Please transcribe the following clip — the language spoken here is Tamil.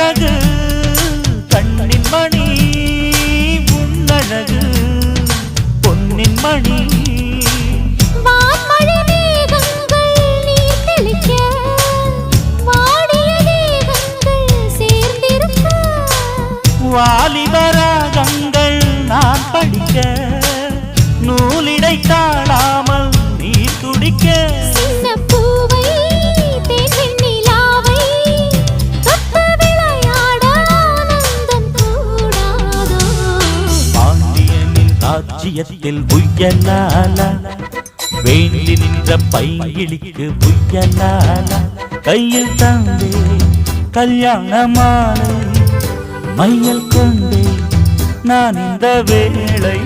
அழகு கண்ணின் மணி உன்னழகு பொன்னின் மணி வாலிபராகங்கள் நான் படிக்க நூலிடை தாழாமல் நீ துடிக்க பாண்டியனின் ராஜ்யத்தில் புயலாலா வேண்டி நின்ற பையிலிக்கு புயலாலா கையில் தந்தே கல்யாண மாலை மையல் கொண்டே நான் இந்த வேளை